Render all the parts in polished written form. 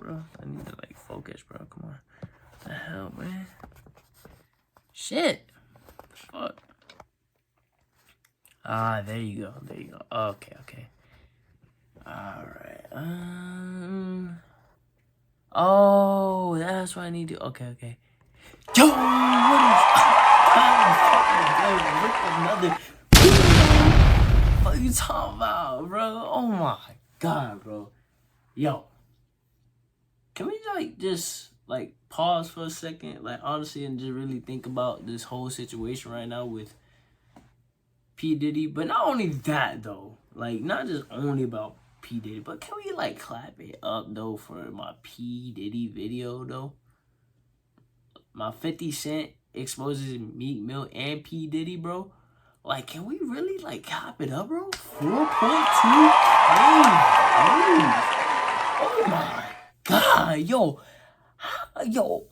bro. I need to like focus, bro. Come on. What the hell, man? Shit. Fuck. Ah, there you go. There you go. Okay, okay. Alright. Oh, that's what I need to. Okay, okay. Yo, another. What are you talking about, bro? Oh my god, bro. Yo, can we like just like pause for a second, like honestly, and just really think about this whole situation right now with P Diddy? But not only that though, like not just only about P Diddy, but can we like clap it up though for my P Diddy video though? My 50 Cent exposes Meek Mill and P Diddy, bro. Like, can we really like clap it up, bro? 4.2. Oh my god, yo,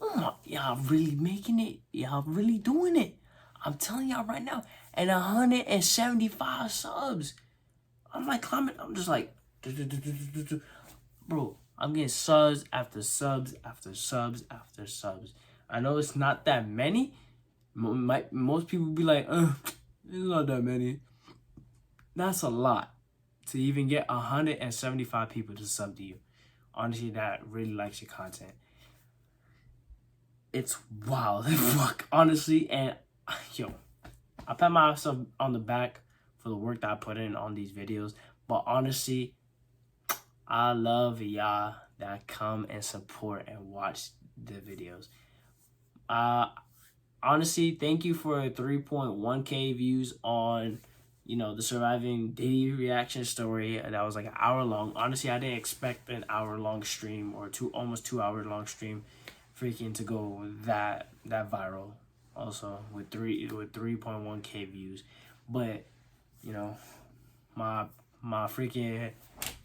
oh my, y'all really making it? Y'all really doing it? I'm telling y'all right now. And 175 subs. I'm like climbing. I'm just like, bro. I'm getting subs after subs after subs after subs. I know it's not that many. Most people be like, it's not that many. That's a lot to even get 175 people to sub to you. Honestly, that really likes your content. It's wild. Fuck, honestly. And yo, I pat myself on the back for the work that I put in on these videos. But honestly, I love y'all that come and support and watch the videos. Honestly, thank you for 3.1K views on, you know, the Surviving Diddy reaction story that was like an hour long. Honestly, I didn't expect an hour-long stream or almost 2 hour long stream freaking to go that viral. Also with 3.1K views, but you know, my freaking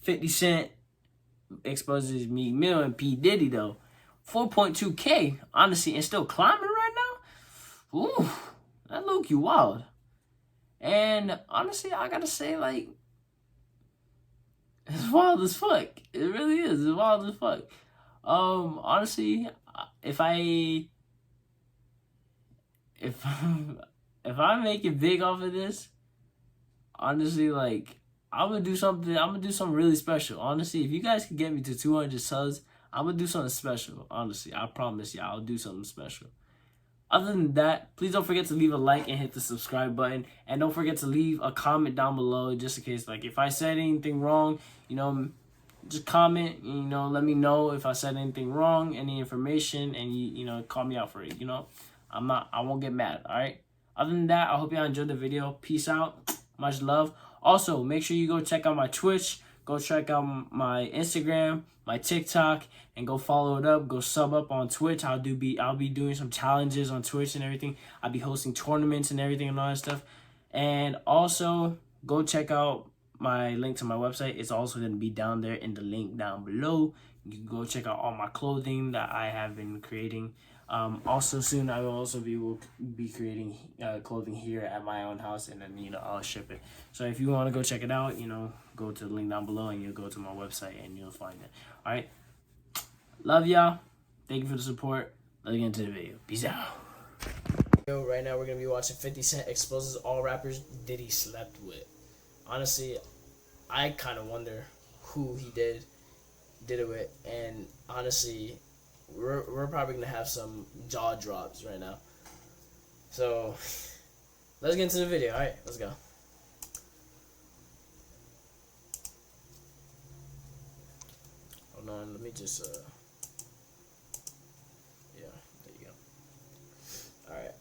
50 Cent exposes Meek Mill and P Diddy though, 4.2K honestly, and still climbing right now. Ooh, that low-key wild. And honestly, I gotta say, like, it's wild as fuck. It really is. It's wild as fuck. Honestly, if I make it big off of this, honestly, like, I'm gonna do something really special. Honestly, if you guys can get me to 200 subs, I'm gonna do something special. Honestly, I promise you, I'll do something special. Other than that, please don't forget to leave a like and hit the subscribe button. And don't forget to leave a comment down below just in case, like, if I said anything wrong, you know, just comment, you know, let me know if I said anything wrong, any information, and you know, call me out for it, you know. I won't get mad, all right? Other than that, I hope y'all enjoyed the video. Peace out. Much love. Also, make sure you go check out my Twitch. Go check out my Instagram, my TikTok, and go follow it up. Go sub up on Twitch. I'll be doing some challenges on Twitch and everything. I'll be hosting tournaments and everything and all that stuff. And also, go check out my link to my website. It's also going to be down there in the link down below. You can go check out all my clothing that I have been creating. Also soon I will also be creating clothing here at my own house, and then, you know, I'll ship it. So if you want to go check it out, you know, go to the link down below and you'll go to my website and you'll find it. All right, love y'all. Thank you for the support. Let's get into the video. Peace out. Right now we're gonna be watching 50 Cent exposes all rappers Diddy slept with. Honestly, I kind of wonder who he did it with, and honestly, we're probably gonna have some jaw drops right now. So let's get into the video. All right, let's go. Hold on, let me just yeah, there you go. All right.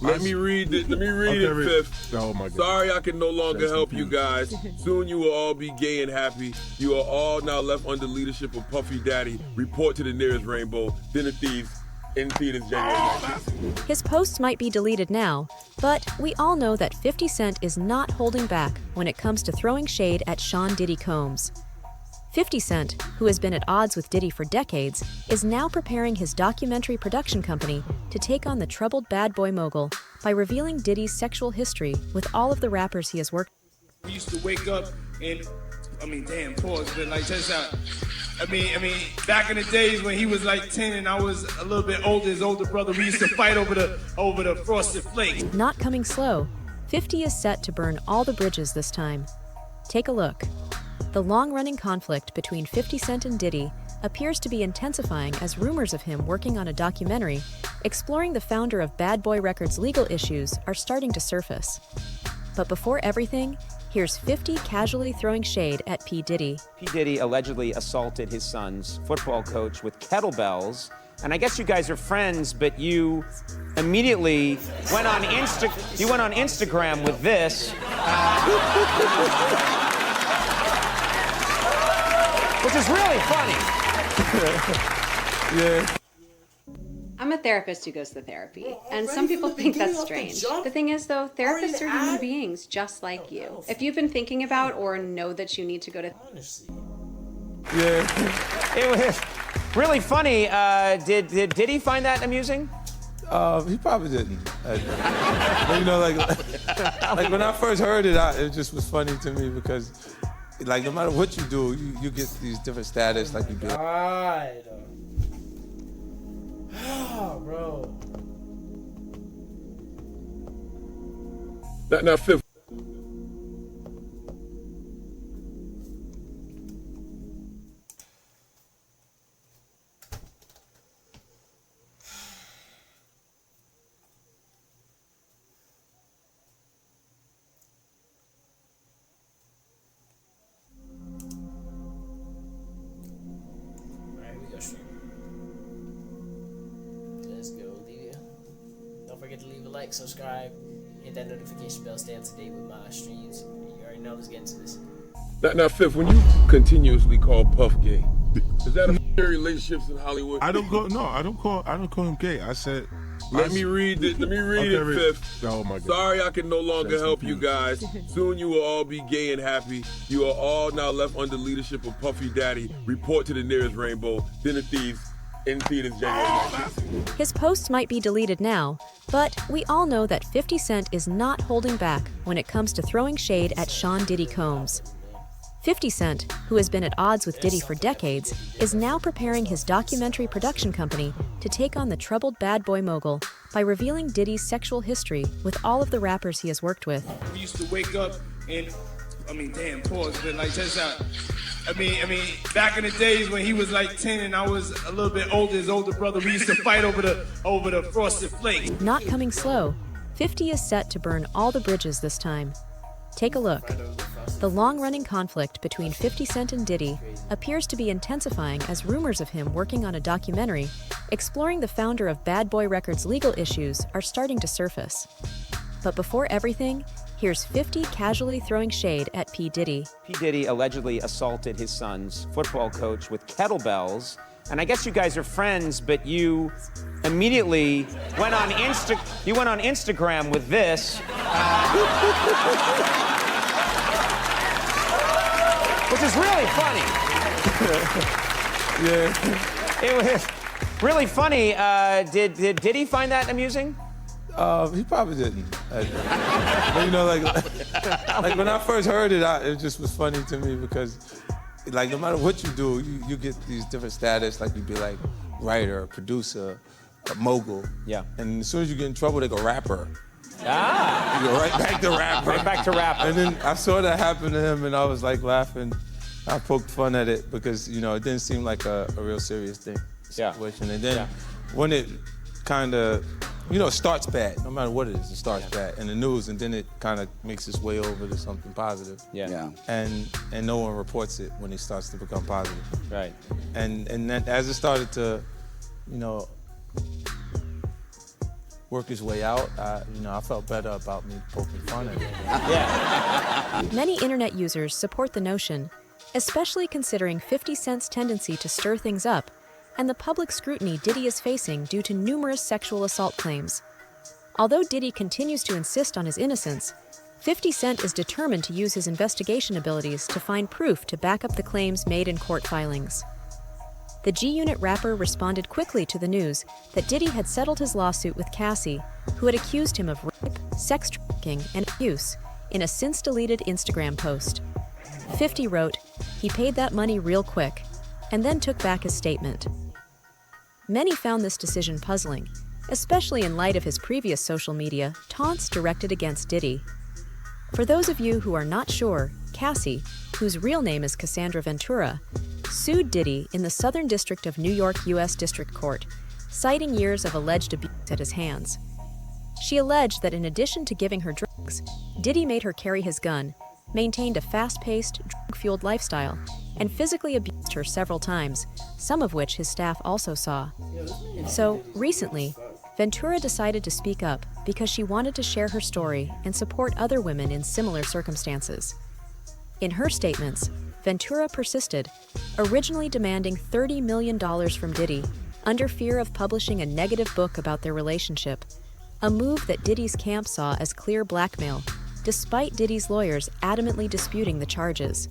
Let me read it, Fifth. Oh my God. Sorry I can no longer help you guys. Soon you will all be gay and happy. You are all now left under leadership of Puffy Daddy. Report to the nearest rainbow. Dinner Thieves in theaters January 19th. His posts might be deleted now, but we all know that 50 Cent is not holding back when it comes to throwing shade at Sean Diddy Combs. 50 Cent, who has been at odds with Diddy for decades, is now preparing his documentary production company to take on the troubled bad boy mogul by revealing Diddy's sexual history with all of the rappers he has worked with. We used to wake up and, pause, but like, check this out. Back in the days when he was like 10 and I was a little bit older, his older brother, we used to fight over the Frosted Flakes. Not coming slow, 50 is set to burn all the bridges this time. Take a look. The long-running conflict between 50 Cent and Diddy appears to be intensifying as rumors of him working on a documentary exploring the founder of Bad Boy Records' legal issues are starting to surface. But before everything, here's 50 casually throwing shade at P. Diddy. P. Diddy allegedly assaulted his son's football coach with kettlebells. And I guess you guys are friends, but you immediately went on Instagram with this. Which is really funny. Yeah. I'm a therapist who goes to therapy, and some people think that's strange. The thing is, though, therapists are human beings just like you. If you've been thinking about or know that you need to go to... Yeah. It was really funny. Did Diddy find that amusing? He probably didn't. You know, like when I first heard it, it just was funny to me because, like, no matter what you do, you get these different status. Like you do. God. Oh, bro. Now, Fifth. Alright, we go stream. Let's go, leave it. Don't forget to leave a like, subscribe, hit that notification bell, stay up to date with my streams. You already know, let's get into this. Now, Fifth, when you continuously call Puff gay, is that a relationships in Hollywood? I don't call him gay. I said. Let me read it, Fifth. Oh my God. Sorry I can no longer help you guys. Soon you will all be gay and happy. You are all now left under leadership of Puffy Daddy. Report to the nearest rainbow. Dinner Thieves in theaters January 19th. His posts might be deleted now, but we all know that 50 Cent is not holding back when it comes to throwing shade at Sean Diddy Combs. 50 Cent, who has been at odds with Diddy for decades, is now preparing his documentary production company to take on the troubled bad boy mogul by revealing Diddy's sexual history with all of the rappers he has worked with. We used to wake up and, pause, but like, check this out. Back in the days when he was like 10 and I was a little bit older, his older brother, we used to fight over the Frosted Flakes. Not coming slow, 50 is set to burn all the bridges this time. Take a look. The long-running conflict between 50 Cent and Diddy appears to be intensifying as rumors of him working on a documentary exploring the founder of Bad Boy Records' legal issues are starting to surface. But before everything, here's 50 casually throwing shade at P. Diddy. P. Diddy allegedly assaulted his son's football coach with kettlebells. And I guess you guys are friends, but you immediately went on Instagram with this. Which is really funny. Yeah. It was really funny. Did Diddy find that amusing? He probably didn't. You know, like when I first heard it, it just was funny to me because, like, no matter what you do, you get these different status. Like you'd be like writer, producer, a mogul. Yeah. And as soon as you get in trouble, they go rapper. Ah. You go right back to rapper. Right back to rapper. And then I saw that happen to him, and I was like laughing. I poked fun at it because, you know, it didn't seem like a real serious situation. And then when it kind of, you know, it starts bad. No matter what it is, it starts bad in the news, and then it kind of makes its way over to something positive. Yeah. And no one reports it when it starts to become positive. Right. And then as it started to, you know, work his way out, I felt better about me poking fun at it. Yeah. Many internet users support the notion, especially considering 50 Cent's tendency to stir things up and the public scrutiny Diddy is facing due to numerous sexual assault claims. Although Diddy continues to insist on his innocence, 50 Cent is determined to use his investigation abilities to find proof to back up the claims made in court filings. the G-Unit rapper responded quickly to the news that Diddy had settled his lawsuit with Cassie, who had accused him of rape, sex trafficking, and abuse, in a since-deleted Instagram post. 50 wrote, "He paid that money real quick," and then took back his statement. Many found this decision puzzling, especially in light of his previous social media taunts directed against Diddy. For those of you who are not sure, Cassie, whose real name is Cassandra Ventura, sued Diddy in the Southern District of New York U.S. District Court, citing years of alleged abuse at his hands. She alleged that in addition to giving her drugs, Diddy made her carry his gun, maintained a fast-paced, drug-fueled lifestyle, and physically abused her several times, some of which his staff also saw. So, recently, Ventura decided to speak up because she wanted to share her story and support other women in similar circumstances. In her statements, Ventura persisted, originally demanding $30 million from Diddy under fear of publishing a negative book about their relationship, a move that Diddy's camp saw as clear blackmail, despite Diddy's lawyers adamantly disputing the charges.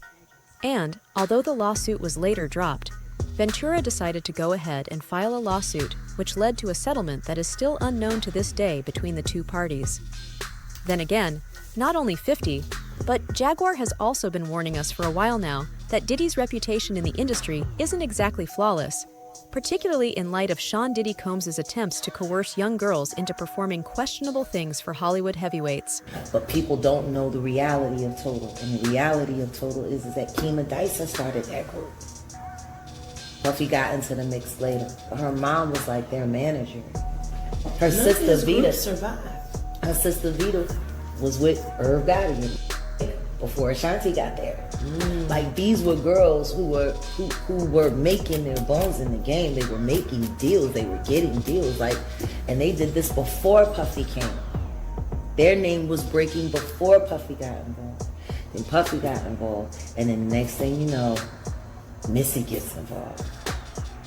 And, although the lawsuit was later dropped, Ventura decided to go ahead and file a lawsuit which led to a settlement that is still unknown to this day between the two parties. Then again, not only 50, but Jaguar has also been warning us for a while now that Diddy's reputation in the industry isn't exactly flawless, particularly in light of Sean Diddy Combs' attempts to coerce young girls into performing questionable things for Hollywood heavyweights. But people don't know the reality of Total, and the reality of Total is that Kima Dyson started that group. Puffy got into the mix later, but her mom was like their manager. Her sister Vita survived. Her sister Vita was with Irv Gotti before Ashanti got there. Like, these were girls who were making their bones in the game. They were making deals. They were getting deals. Like, and they did this before Puffy came. Their name was breaking before Puffy got involved. Then Puffy got involved, and then the next thing you know, Missy gets involved.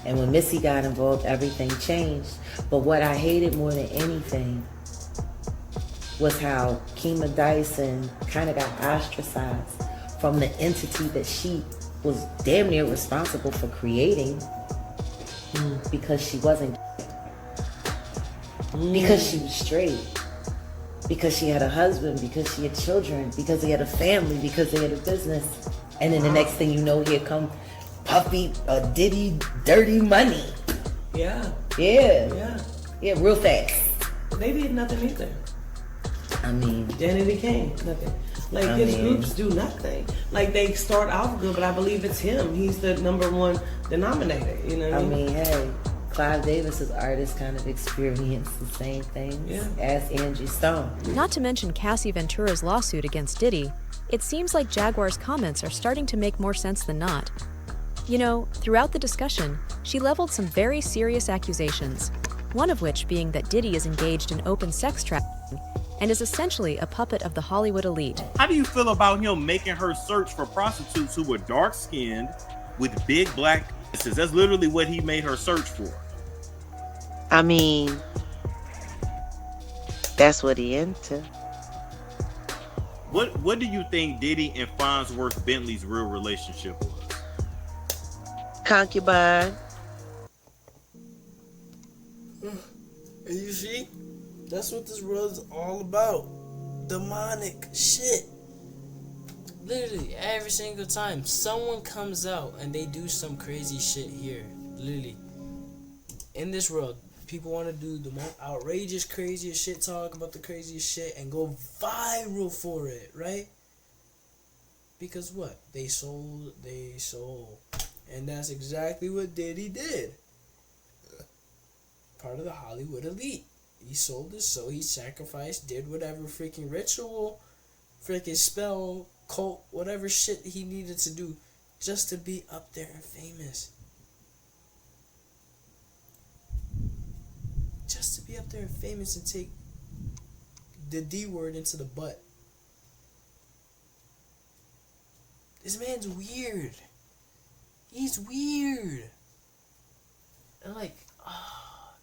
And when Missy got involved, everything changed. But what I hated more than anything was how Kima Dyson kind of got ostracized from the entity that she was damn near responsible for creating because she wasn't, because she was straight, because she had a husband, because she had children, because they had a family, because they had a business. And then the next thing you know, here come Puffy, Diddy, Dirty Money. Yeah, real fast. They did nothing either. I mean, Danny became nothing. Like, his groups do nothing. Like, they start off good, but I believe it's him. He's the #1 denominator, you know what I mean? Hey, Clive Davis's artists kind of experienced the same things as Angie Stone. Not to mention Cassie Ventura's lawsuit against Diddy, it seems like Jaguar's comments are starting to make more sense than not. You know, throughout the discussion, she leveled some very serious accusations, one of which being that Diddy is engaged in open sex trafficking and is essentially a puppet of the Hollywood elite. How do you feel about him making her search for prostitutes who were dark-skinned with big black asses? That's literally what he made her search for. I mean, that's what he into. What do you think Diddy and Farnsworth Bentley's real relationship was? Concubine. And you see, that's what this world is all about. Demonic shit. Literally, every single time someone comes out and they do some crazy shit here, literally, in this world, people want to do the most outrageous, craziest shit, talk about the craziest shit, and go viral for it, right? Because what? They sold. And that's exactly what Diddy did. Part of the Hollywood elite. He sold his soul, he sacrificed, did whatever freaking ritual, freaking spell, cult, whatever shit he needed to do just to be up there and famous. Just to be up there and famous and take the D word into the butt. This man's weird. He's weird. And like,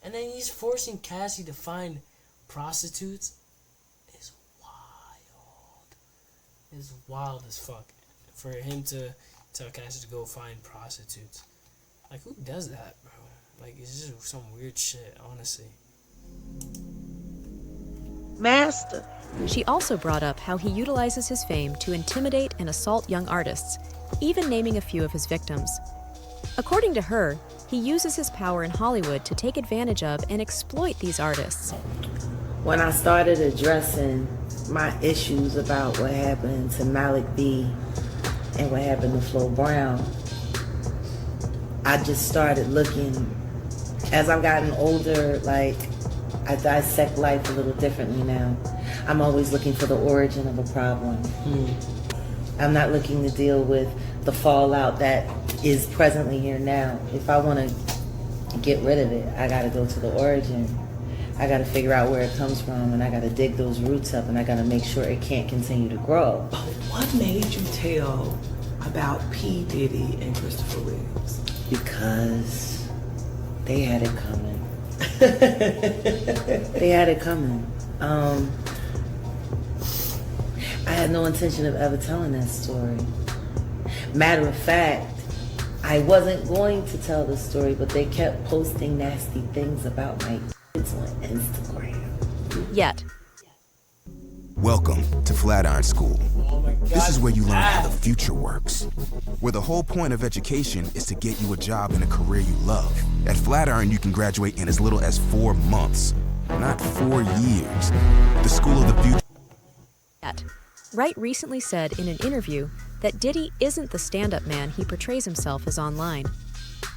and then he's forcing Cassie to find prostitutes. It's wild. It's wild as fuck for him to tell Cassie to go find prostitutes. Like, who does that, bro? Like, it's just some weird shit, honestly. Master. She also brought up how he utilizes his fame to intimidate and assault young artists, even naming a few of his victims. According to her, he uses his power in Hollywood to take advantage of and exploit these artists. When I started addressing my issues about what happened to Malik B and what happened to Flo Brown, I just started looking, as I've gotten older, like, I dissect life a little differently now. I'm always looking for the origin of a problem. I'm not looking to deal with the fallout that is presently here now. If I want to get rid of it, I got to go to the origin. I got to figure out where it comes from, and I got to dig those roots up, and I got to make sure it can't continue to grow. But what made you tell about P. Diddy and Christopher Williams? Because they had it coming. They had it coming. I had no intention of ever telling that story. Matter of fact, I wasn't going to tell the story, but they kept posting nasty things about my kids on Instagram. Yet. Welcome to Flatiron School. This is where you learn how the future works, where the whole point of education is to get you a job in a career you love. At Flatiron, you can graduate in as little as 4 months, not 4 years. The school of the future. Yet. Wright recently said in an interview that Diddy isn't the stand-up man he portrays himself as online.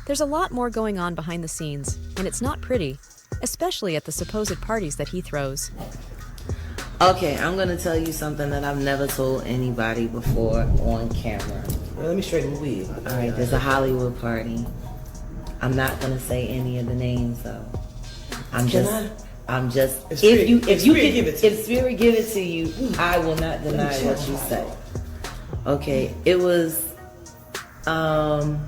There's a lot more going on behind the scenes, and it's not pretty, especially at the supposed parties that he throws. Okay, I'm gonna tell you something that I've never told anybody before on camera. Well, let me straighten the wig. All right, there's a Hollywood party. I'm not gonna say any of the names though. I'm just. If Spirit give it to you, I will not deny what you say. Okay, it was a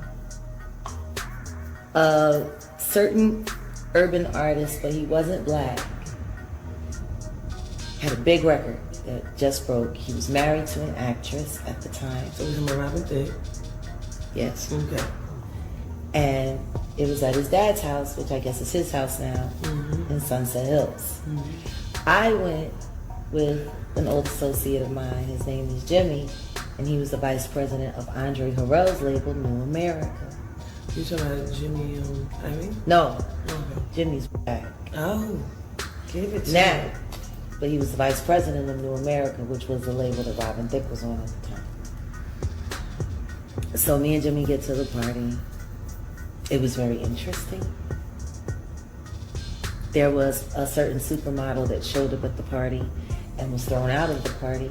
certain urban artist, but he wasn't black. Had a big record that just broke. He was married to an actress at the time. So it was him and Robin Thicke? Yes. Okay. And it was at his dad's house, which I guess is his house now, in Sunset Hills. I went with an old associate of mine. His name is Jimmy, and he was the vice president of Andre Harrell's label, New America. You talking about Jimmy Iovine? No. Okay. Jimmy's back. Oh. Give it to now. me. But he was the vice president of New America, which was the label that Robin Thicke was on at the time. So me and Jimmy get to the party. It was very interesting. There was a certain supermodel that showed up at the party and was thrown out of the party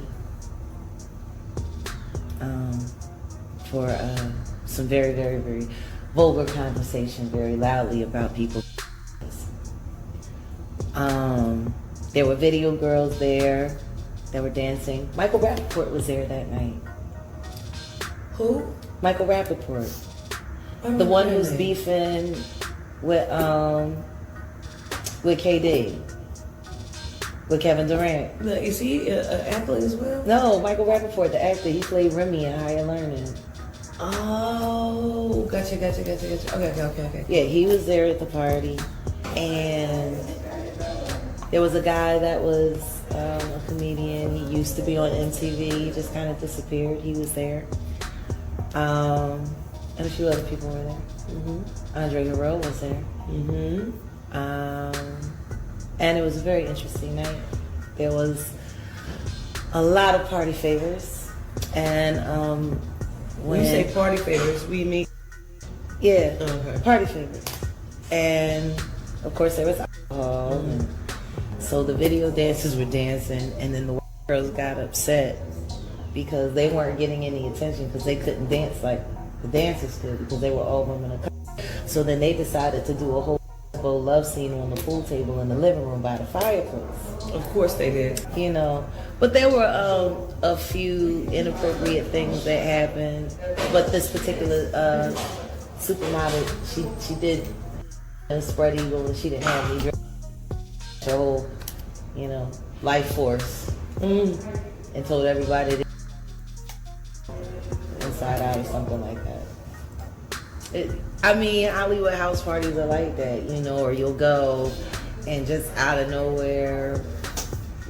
for some very, very, very vulgar conversation, very loudly about people. There were video girls there that were dancing. Michael Rappaport was there that night. Who? Michael Rappaport. The one who's beefing with KD. With Kevin Durant. Is he an athlete as well? No, Michael Rappaport, the actor. He played Remy in Higher Learning. Oh, gotcha. Okay. Yeah, he was there at the party. And there was a guy that was a comedian. He used to be on MTV. He just kind of disappeared. He was there. And a few other people were there. Andre Harrell was there. And it was a very interesting night. There was a lot of party favors. And when you say party favors, we mean? Yeah, party favors. And of course there was alcohol. And so the video dancers were dancing, and then the girls got upset because they weren't getting any attention because they couldn't dance like the dancers could because they were all women of color. So then they decided to do a whole love scene on the pool table in the living room by the fireplace. Of course they did. You know, but there were a few inappropriate things that happened. But this particular supermodel, she did a spread eagle, and she didn't have any her whole, life force, and told everybody inside out or something like that. I mean, Hollywood house parties are like that, you know, or you'll go and just out of nowhere,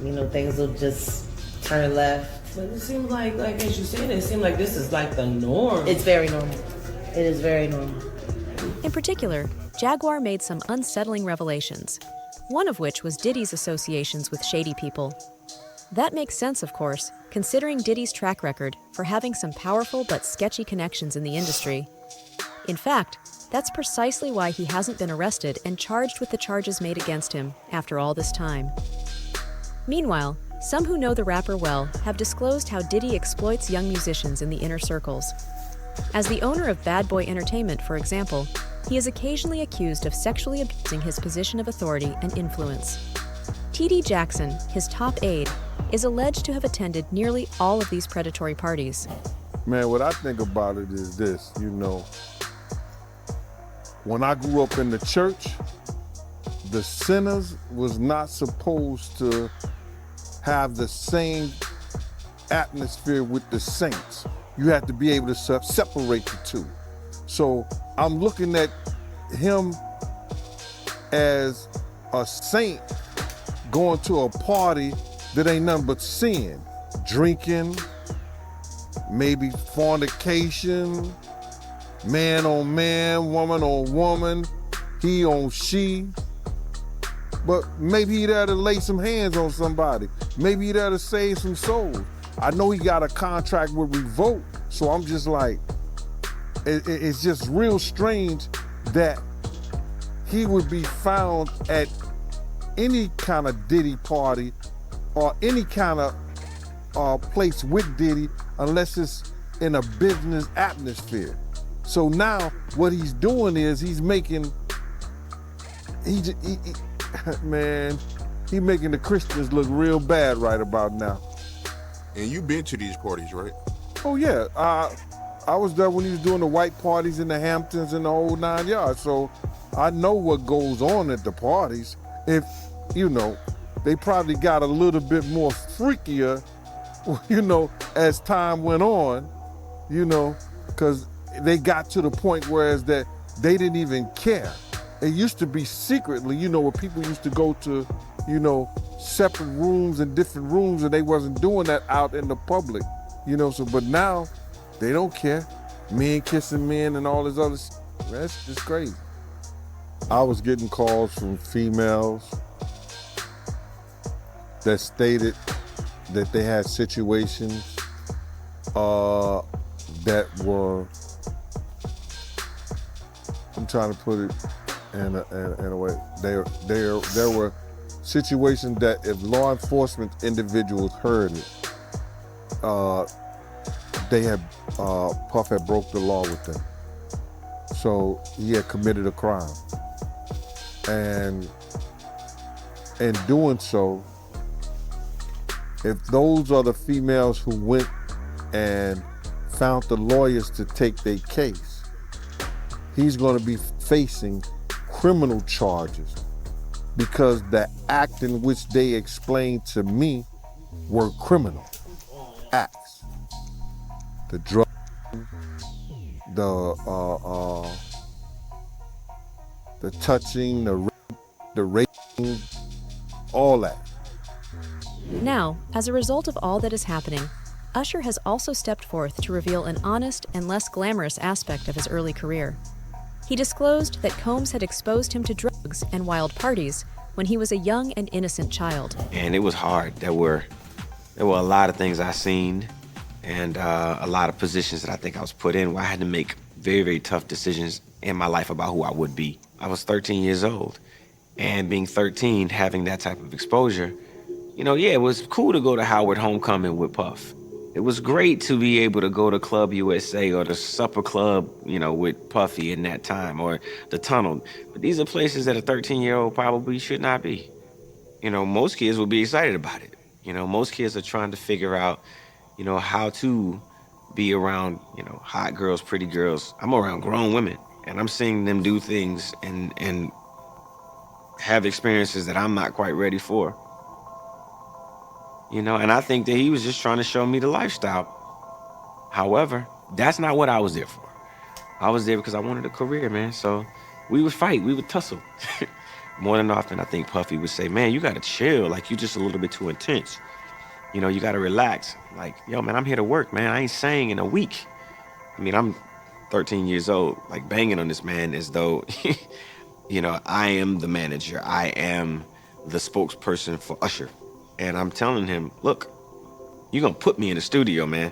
you know, things will just turn left. But it seems like as you said, it seems like this is like the norm. It's very normal. It is very normal. In particular, Jaguar made some unsettling revelations, one of which was Diddy's associations with shady people. That makes sense, of course, considering Diddy's track record for having some powerful but sketchy connections in the industry. In fact, that's precisely why he hasn't been arrested and charged with the charges made against him after all this time. Meanwhile, some who know the rapper well have disclosed how Diddy exploits young musicians in the inner circles. As the owner of Bad Boy Entertainment, for example, he is occasionally accused of sexually abusing his position of authority and influence. T.D. Jackson, his top aide, is alleged to have attended nearly all of these predatory parties. Man, what I think about it is this, you know, when I grew up in the church, the sinners was not supposed to have the same atmosphere with the saints. You have to be able to separate the two. So I'm looking at him as a saint going to a party that ain't nothing but sin. Drinking, maybe fornication, man on man, woman on woman, he on she. But maybe he there to lay some hands on somebody. Maybe he there to save some souls. I know he got a contract with Revolt, so I'm just like, it's just real strange that he would be found at any kind of Diddy party or any kind of place with Diddy unless it's in a business atmosphere. So now what he's doing is he's making, man, he making the Christians look real bad right about now. And you been to these parties, right? Oh yeah, I was there when he was doing the white parties in the Hamptons and the whole 9 yards. So I know what goes on at the parties. If, you know, they probably got a little bit more freakier, you know, as time went on, you know, because they got to the point whereas that they didn't even care. It used to be secretly, you know, where people used to go to, you know, separate rooms and different rooms, and they wasn't doing that out in the public, you know. So, but now they don't care. Men kissing men and all this other stuff. That's just crazy. I was getting calls from females that stated that they had situations that were, I'm trying to put it in a way, there were situations that if law enforcement individuals heard it, they had, Puff had broke the law with them. So he had committed a crime. And in doing so, if those are the females who went and found the lawyers to take their case, he's going to be facing criminal charges because the act in which they explained to me were criminal acts. The drug, the touching, the raping, all that. Now, as a result of all that is happening, Usher has also stepped forth to reveal an honest and less glamorous aspect of his early career. He disclosed that Combs had exposed him to drugs and wild parties when he was a young and innocent child. And it was hard. There were a lot of things I seen and a lot of positions that I think I was put in where I had to make very, very tough decisions in my life about who I would be. I was 13 years old, and being 13, having that type of exposure, you know, yeah, it was cool to go to Howard Homecoming with Puff. It was great to be able to go to Club USA or the Supper Club, you know, with Puffy in that time, or the Tunnel. But these are places that a 13-year-old probably should not be. You know, most kids would be excited about it. You know, most kids are trying to figure out, you know, how to be around, you know, hot girls, pretty girls. I'm around grown women, and I'm seeing them do things and have experiences that I'm not quite ready for. You know, and I think that he was just trying to show me the lifestyle. However, that's not what I was there for. I was there because I wanted a career, man. So we would fight, we would tussle. More than often, I think Puffy would say, man, you gotta chill. Like, you just a little bit too intense. You know, you gotta relax. Like, yo, man, I'm here to work, man. I ain't sang in a week. I mean, I'm 13 years old, like banging on this man as though, you know, I am the manager. I am the spokesperson for Usher. And I'm telling him, look, you're gonna put me in the studio, man.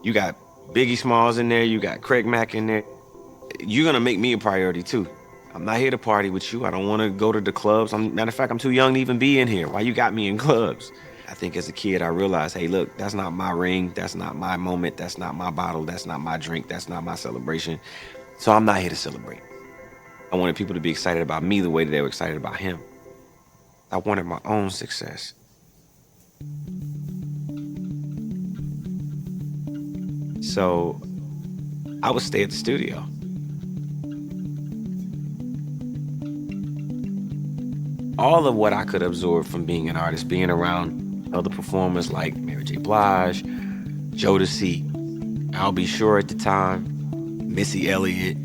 You got Biggie Smalls in there, you got Craig Mack in there. You're gonna make me a priority too. I'm not here to party with you. I don't wanna go to the clubs. Matter of fact, I'm too young to even be in here. Why you got me in clubs? I think as a kid, I realized, hey, look, that's not my ring. That's not my moment. That's not my bottle. That's not my drink. That's not my celebration. So I'm not here to celebrate. I wanted people to be excited about me the way that they were excited about him. I wanted my own success. So I would stay at the studio. All of what I could absorb from being an artist, being around other performers like Mary J. Blige, Jodeci, Al B. Sure at the time, Missy Elliott,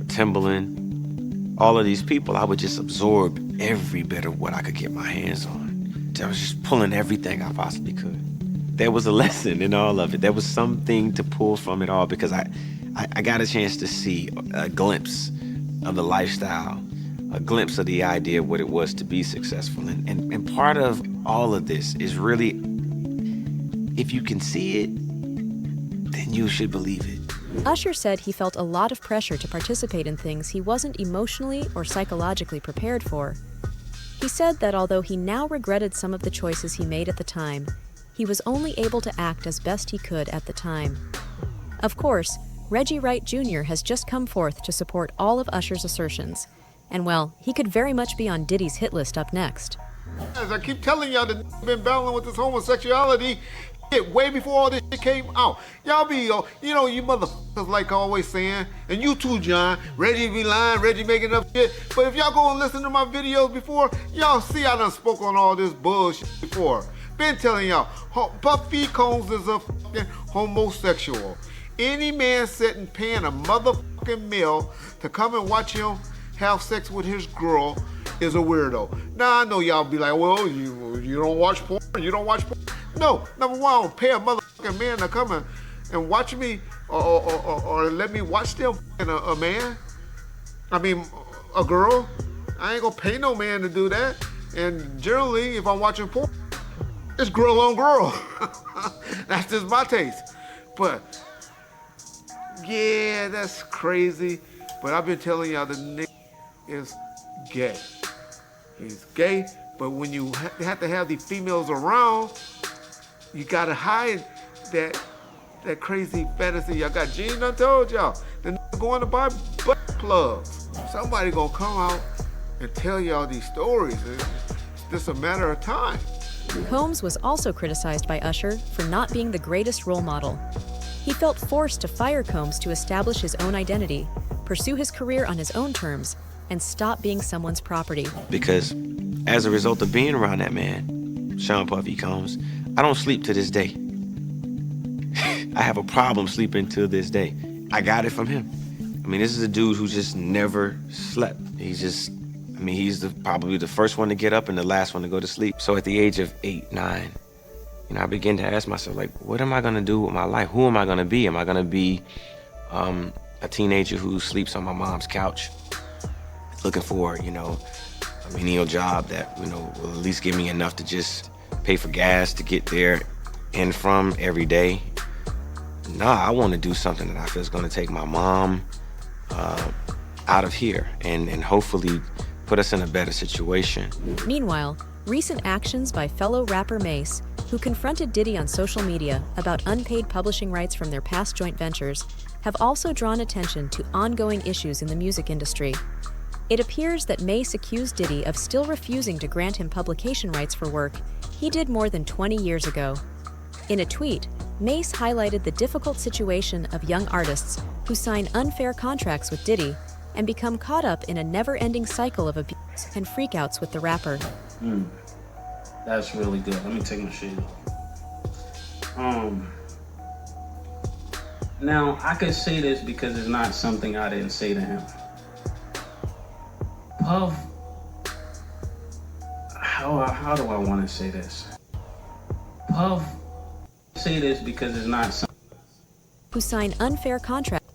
Timbaland, all of these people, I would just absorb every bit of what I could get my hands on. I was just pulling everything I possibly could. There was a lesson in all of it. There was something to pull from it all because I got a chance to see a glimpse of the lifestyle, a glimpse of the idea of what it was to be successful. And part of all of this is really, if you can see it, then you should believe it. Usher said he felt a lot of pressure to participate in things he wasn't emotionally or psychologically prepared for. He said that although he now regretted some of the choices he made at the time, he was only able to act as best he could at the time. Of course, Reggie Wright Jr. has just come forth to support all of Usher's assertions. And well, he could very much be on Diddy's hit list up next. As I keep telling y'all that been battling with this homosexuality way before all this shit came out. Y'all be, you know, you motherfuckers like always saying, and you too, John, Reggie be lying, Reggie making up shit. But if y'all go and listen to my videos before, y'all see I done spoke on all this bullshit before. Been telling y'all, Puffy Combs is a fucking homosexual. Any man sitting paying a motherfucking meal to come and watch him have sex with his girl is a weirdo. Now I know y'all be like, well, you don't watch porn, you don't watch porn. No, number one, I don't pay a motherfucking man to come and watch me or let me watch them a man. I mean, a girl. I ain't gonna pay no man to do that. And generally, if I'm watching porn, it's girl on girl. That's just my taste. But yeah, that's crazy. But I've been telling y'all the nigga is gay. He's gay, but when you have to have these females around, you gotta hide that crazy fantasy. Y'all got Gene done told y'all. The nigga going to buy butt plugs. Somebody gonna come out and tell y'all these stories. It's just a matter of time. Combs was also criticized by Usher for not being the greatest role model. He felt forced to fire Combs to establish his own identity, pursue his career on his own terms, and stop being someone's property. Because as a result of being around that man, Sean Puffy Combs, I don't sleep to this day. I have a problem sleeping to this day. I got it from him. I mean, this is a dude who just never slept. He's probably the first one to get up and the last one to go to sleep. So at the age of 8, 9, I began to ask myself, like, what am I gonna do with my life? Who am I gonna be? Am I gonna be a teenager who sleeps on my mom's couch, looking for, a menial job that, will at least give me enough to just pay for gas to get there and from every day? Nah, I want to do something that I feel is going to take my mom out of here and hopefully put us in a better situation. Meanwhile, recent actions by fellow rapper Mase, who confronted Diddy on social media about unpaid publishing rights from their past joint ventures, have also drawn attention to ongoing issues in the music industry. It appears that Mase accused Diddy of still refusing to grant him publication rights for work he did more than 20 years ago. In a tweet, Mase highlighted the difficult situation of young artists who sign unfair contracts with Diddy and become caught up in a never-ending cycle of abuse and freakouts with the rapper. That's really good. Let me take my shit off. Now, I could say this because it's not something I didn't say to him. Puff, how do I want to say this? Puff, say this because it's not something. Who sign unfair contracts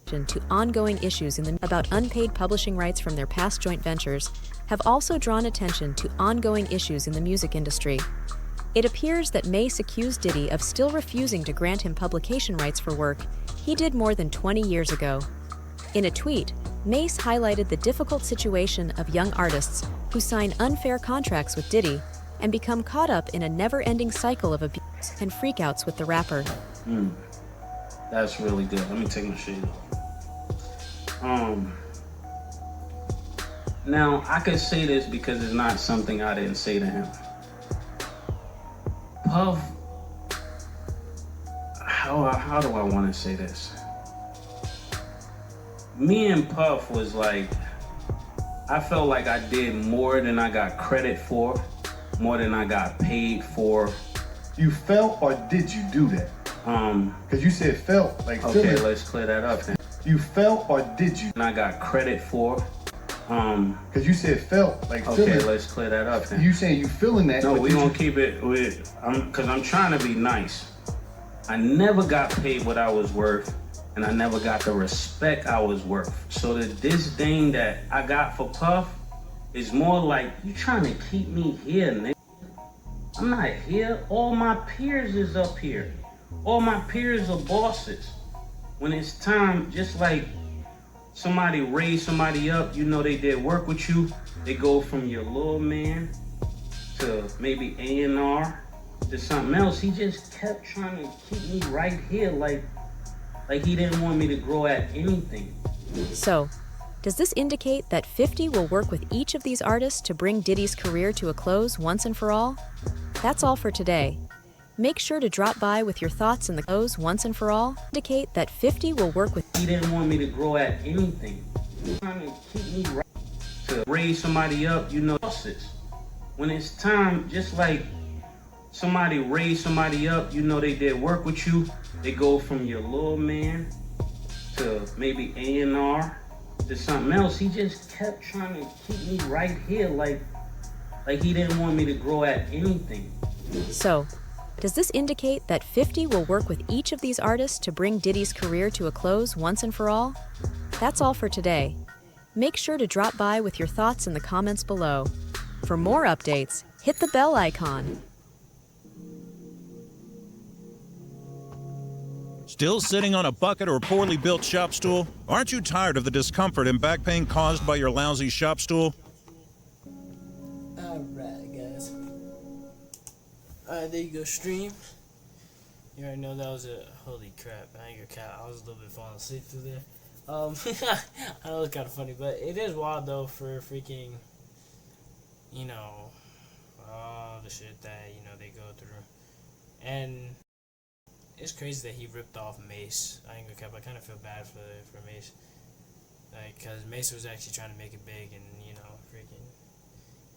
to ongoing issues about unpaid publishing rights from their past joint ventures have also drawn attention to ongoing issues in the music industry. It appears that Mase accused Diddy of still refusing to grant him publication rights for work he did more than 20 years ago. In a tweet, Mase highlighted the difficult situation of young artists who sign unfair contracts with Diddy and become caught up in a never-ending cycle of abuse and freakouts with the rapper. That's really good. Let me take my shade off. Now, I could say this because it's not something I didn't say to him. Puff, how do I want to say this? Me and Puff was like, I felt like I did more than I got credit for, more than I got paid for. You felt or did you do that? Because you said felt, like okay, feeling. let's clear that up then. You felt or did you? And I got credit for. Because you said felt, like feeling. Okay, let's clear that up then. You saying you feeling that? No, we gonna keep it with, because I'm trying to be nice. I never got paid what I was worth, and I never got the respect I was worth. So the disdain that I got for Puff is more like, you trying to keep me here, nigga. I'm not here. All my peers is up here. All my peers are bosses. When it's time, just like somebody raise somebody up, you know they did work with you, they go from your little man to maybe A&R to something else. He just kept trying to keep me right here, like he didn't want me to grow at anything. So, does this indicate that 50 will work with each of these artists to bring Diddy's career to a close once and for all? That's all for today. Make sure to drop by with your thoughts in the close once and for all. Indicate that 50 will work with. He didn't want me to grow at anything. He's trying to keep me right to raise somebody up, you know, bosses. When it's time, just like somebody raise somebody up, you know they did work with you, they go from your little man to maybe A&R to something else. He just kept trying to keep me right here, like he didn't want me to grow at anything. So, does this indicate that 50 will work with each of these artists to bring Diddy's career to a close once and for all? That's all for today. Make sure to drop by with your thoughts in the comments below. For more updates, hit the bell icon. Still sitting on a bucket or poorly built shop stool? Aren't you tired of the discomfort and back pain caused by your lousy shop stool? Alright, guys. Alright, there you go, stream. You already know that was a holy crap. I ain't gonna cap. I was a little bit falling asleep through there. I know it's kind of funny, but it is wild though for freaking, you know, all the shit that they go through, and it's crazy that he ripped off Mase. I ain't gonna cap. I kind of feel bad for Mase, like, cause Mase was actually trying to make it big, and freaking,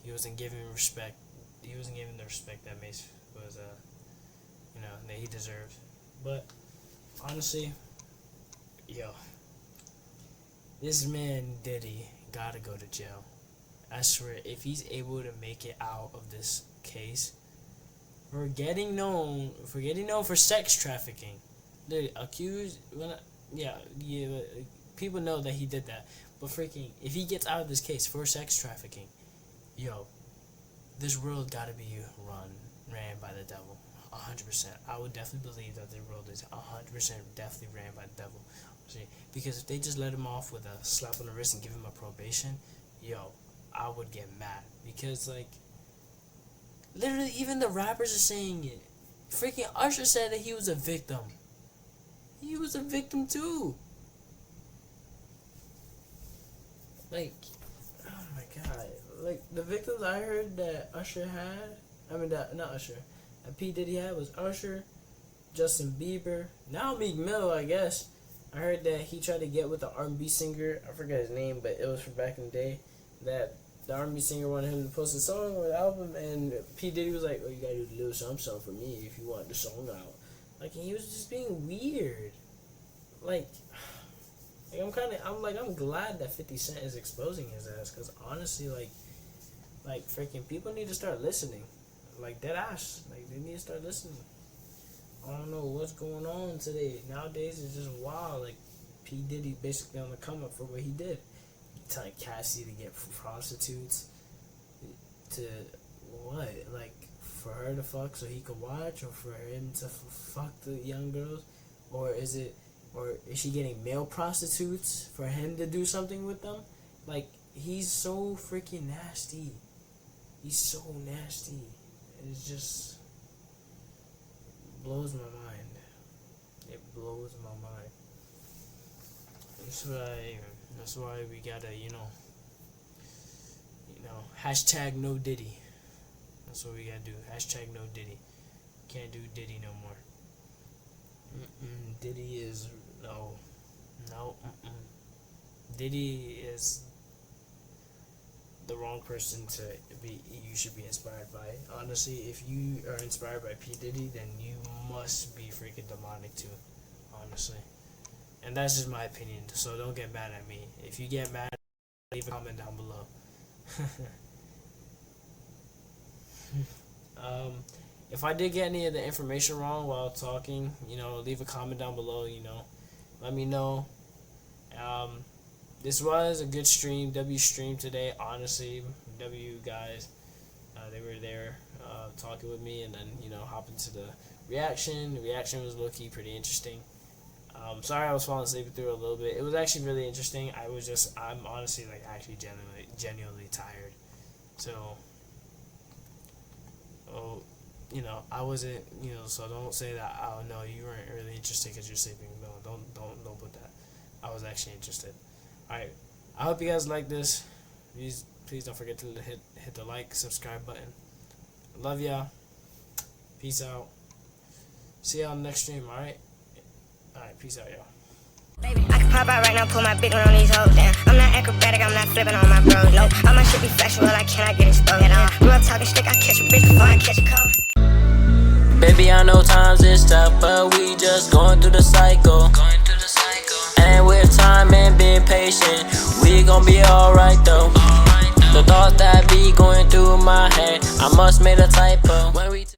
he wasn't giving respect. He wasn't giving the respect that Mase was, that he deserved. But honestly, yo, this man Diddy gotta go to jail. I swear, if he's able to make it out of this case, for getting known for sex trafficking, the accused, people know that he did that. But freaking, if he gets out of this case for sex trafficking, yo, this world gotta be ran by the devil, 100%. I would definitely believe that the world is 100% definitely ran by the devil. See, because if they just let him off with a slap on the wrist and give him a probation, yo, I would get mad. Because, like, literally even the rappers are saying it. Freaking Usher said that he was a victim. He was a victim too. Like, oh my god. Like, the victims I heard that Usher had, not Usher, that P. Diddy had was Usher, Justin Bieber, now Meek Mill, I guess. I heard that he tried to get with the R&B singer, I forgot his name, but it was from back in the day, that the R&B singer wanted him to post a song or an album, and P. Diddy was like, oh, you gotta do a little something for me if you want the song out. Like, and he was just being weird. like I'm glad that 50 Cent is exposing his ass, because honestly, like freaking people need to start listening, like dead ass, like they need to start listening. I don't know what's going on today. Nowadays it's just wild. Like P. Diddy basically on the come up for what he did, telling Cassie to get prostitutes, to what, like for her to fuck so he could watch, or for him to fuck the young girls, or is she getting male prostitutes for him to do something with them? Like, he's so freaking nasty. He's so nasty. It's just blows my mind. It blows my mind. That's why we gotta, you know, hashtag no Diddy. That's what we gotta do. Hashtag no Diddy. Can't do Diddy no more. Diddy is no. Diddy is the wrong person you should be inspired by. Honestly, if you are inspired by P. Diddy, then you must be freaking demonic too. Honestly. And that's just my opinion, so don't get mad at me. If you get mad, leave a comment down below. If I did get any of the information wrong while talking, leave a comment down below, let me know. This was a good stream. W stream today, honestly. W guys, they were there talking with me, and then hop into the reaction. The reaction was low-key pretty interesting. Sorry I was falling asleep through a little bit. It was actually really interesting. I'm honestly actually genuinely tired. So I wasn't, so don't say that, oh no, you weren't really interested because you're sleeping. No, don't put that. I was actually interested. Alright, I hope you guys like this. Please don't forget to hit the like, subscribe button. Love y'all. Peace out. See y'all on the next stream, alright? Alright, peace out, y'all. Baby, I can pop out right now, pull my big one on these hoes down. I'm not acrobatic, I'm not flipping on my bros, no. All my shit be factual, I cannot get exposed. Grew up talking shit, I catch a bitch before I catch a cold. Baby, I know times is tough, but we just going through the cycle. And with time and being patient, we gon' be alright though. The thoughts that be going through my head, I must make a typo.